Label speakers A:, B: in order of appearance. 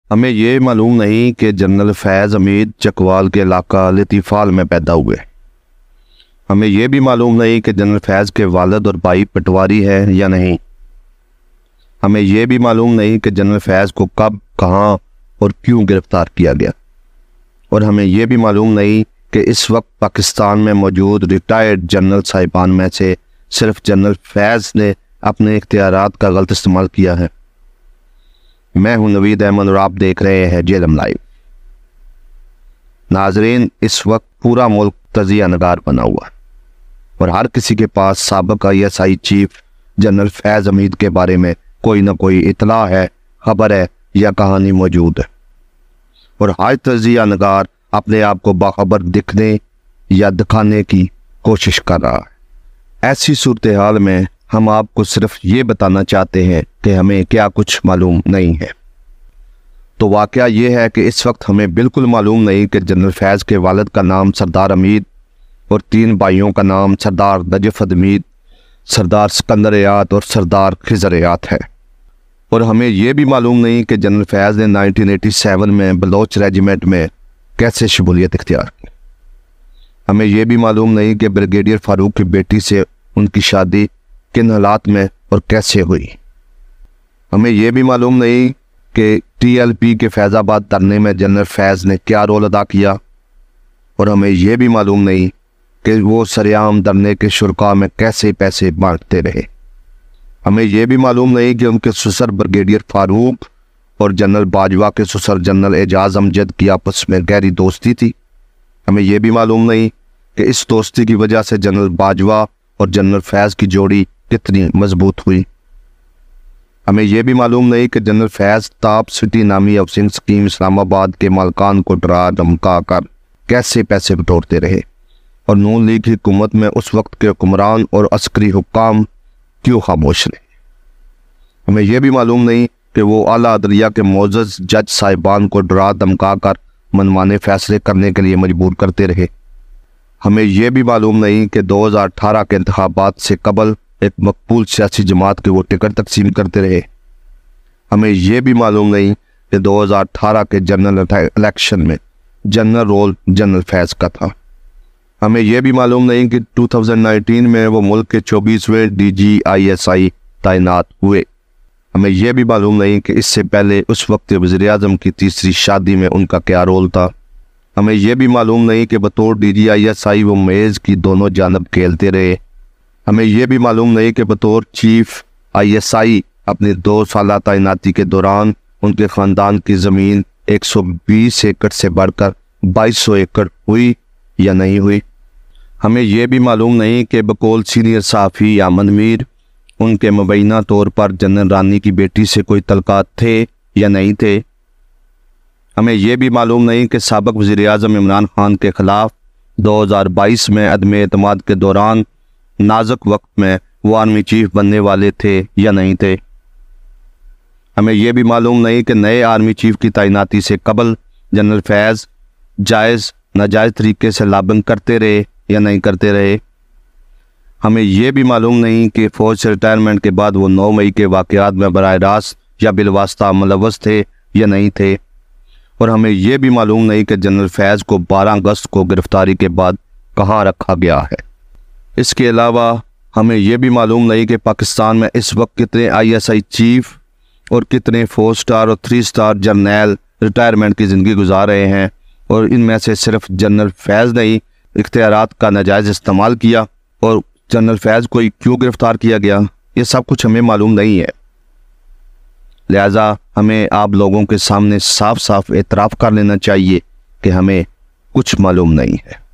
A: ہمیں یہ معلوم نہیں کہ جنرل فیض حمید چکوال کے علاقہ لطیفال میں پیدا ہوئے۔ ہمیں یہ بھی معلوم نہیں کہ جنرل فیض کے والد اور بھائی پٹواری ہے یا نہیں۔ ہمیں یہ بھی معلوم نہیں کہ جنرل فیض کو کب، کہاں اور کیوں گرفتار کیا گیا۔ اور ہمیں یہ بھی معلوم نہیں کہ اس وقت پاکستان میں موجود ریٹائرڈ جنرل صاحبان میں سے صرف جنرل فیض نے اپنے اختیارات کا غلط استعمال کیا ہے۔ میں ہوں نوید احمد اور آپ دیکھ رہے ہیں جیلم لائیو۔ ناظرین، اس وقت پورا ملک تجزیہ نگار بنا ہوا ہے اور ہر کسی کے پاس سابق ISI چیف جنرل فیض حمید کے بارے میں کوئی نہ کوئی اطلاع ہے، خبر ہے یا کہانی موجود ہے، اور ہر تجزیہ نگار اپنے آپ کو باخبر دکھنے یا دکھانے کی کوشش کر رہا ہے۔ ایسی صورتحال میں ہم آپ کو صرف یہ بتانا چاہتے ہیں کہ ہمیں کیا کچھ معلوم نہیں ہے۔ تو واقعہ یہ ہے کہ اس وقت ہمیں بالکل معلوم نہیں کہ جنرل فیض کے والد کا نام سردار حمید اور 3 بھائیوں کا نام سردار نجف حمید، سردار سکندر حیات اور سردار خضر حیات ہے۔ اور ہمیں یہ بھی معلوم نہیں کہ جنرل فیض نے 1987 میں بلوچ ریجیمنٹ میں کیسے شمولیت اختیار کی۔ ہمیں یہ بھی معلوم نہیں کہ بریگیڈیئر فاروق کی بیٹی سے ان کی شادی کن حالات میں اور کیسے ہوئی۔ ہمیں یہ بھی معلوم نہیں کہ TLP کے فیض آباد دھرنے میں جنرل فیض نے کیا رول ادا کیا، اور ہمیں یہ بھی معلوم نہیں کہ وہ سریعام دھرنے کے شرکاء میں کیسے پیسے بانٹتے رہے۔ ہمیں یہ بھی معلوم نہیں کہ ان کے سسر بریگیڈیئر فاروق اور جنرل باجوہ کے سسر جنرل اعجاز امجد کی آپس میں گہری دوستی تھی۔ ہمیں یہ بھی معلوم نہیں کہ اس دوستی کی وجہ سے جنرل باجوہ اور جنرل فیض کی جوڑی کتنی مضبوط ہوئی۔ ہمیں یہ بھی معلوم نہیں کہ جنرل فیض تاپ سٹی نامی ہاؤسنگ اسکیم اسلام آباد کے مالکان کو ڈرا دھمکا کر کیسے پیسے بٹورتے رہے، اور نون لیگ کی حکومت میں اس وقت کے حکمران اور عسکری حکام کیوں خاموش رہے۔ ہمیں یہ بھی معلوم نہیں کہ وہ اعلیٰ عدلیہ کے معزز جج صاحبان کو ڈرا دھمکا کر منمانے فیصلے کرنے کے لیے مجبور کرتے رہے۔ ہمیں یہ بھی معلوم نہیں کہ 2018 کے انتخابات سے قبل ایک مقبول سیاسی جماعت کے وہ ٹکٹ تقسیم کرتے رہے۔ ہمیں یہ بھی معلوم نہیں کہ 2018 کے جنرل الیکشن میں جنرل رول جنرل فیض کا تھا۔ ہمیں یہ بھی معلوم نہیں کہ 2019 میں وہ ملک کے 24ویں DG ISI تعینات ہوئے۔ ہمیں یہ بھی معلوم نہیں کہ اس سے پہلے اس وقت وزیر اعظم کی تیسری شادی میں ان کا کیا رول تھا۔ ہمیں یہ بھی معلوم نہیں کہ بطور DG ISI وہ میز کی دونوں جانب کھیلتے رہے۔ ہمیں یہ بھی معلوم نہیں کہ بطور چیف ISI اپنی 2 سالہ تعیناتی کے دوران ان کے خاندان کی زمین 120 ایکڑ سے بڑھ کر 2200 ایکڑ ہوئی یا نہیں ہوئی۔ ہمیں یہ بھی معلوم نہیں کہ بقول سینئر صحافی یامن میر ان کے مبینہ طور پر جنرل رانی کی بیٹی سے کوئی تعلقات تھے یا نہیں تھے۔ ہمیں یہ بھی معلوم نہیں کہ سابق وزیر اعظم عمران خان کے خلاف 2022 میں عدم اعتماد کے دوران نازک وقت میں وہ آرمی چیف بننے والے تھے یا نہیں تھے۔ ہمیں یہ بھی معلوم نہیں کہ نئے آرمی چیف کی تعیناتی سے قبل جنرل فیض جائز ناجائز طریقے سے لابنگ کرتے رہے یا نہیں کرتے رہے۔ ہمیں یہ بھی معلوم نہیں کہ فوج سے ریٹائرمنٹ کے بعد وہ 9 مئی کے واقعات میں براہ راست یا بالواسطہ ملوث تھے یا نہیں تھے، اور ہمیں یہ بھی معلوم نہیں کہ جنرل فیض کو 12 اگست کو گرفتاری کے بعد کہاں رکھا گیا ہے۔ اس کے علاوہ ہمیں یہ بھی معلوم نہیں کہ پاکستان میں اس وقت کتنے ISI چیف اور کتنے 4 سٹار اور 3 سٹار جرنیل ریٹائرمنٹ کی زندگی گزار رہے ہیں، اور ان میں سے صرف جنرل فیض نے ہی اختیارات کا ناجائز استعمال کیا، اور جنرل فیض کو کیوں گرفتار کیا گیا یہ سب کچھ ہمیں معلوم نہیں ہے۔ لہٰذا ہمیں آپ لوگوں کے سامنے صاف صاف اعتراف کر لینا چاہیے کہ ہمیں کچھ معلوم نہیں ہے۔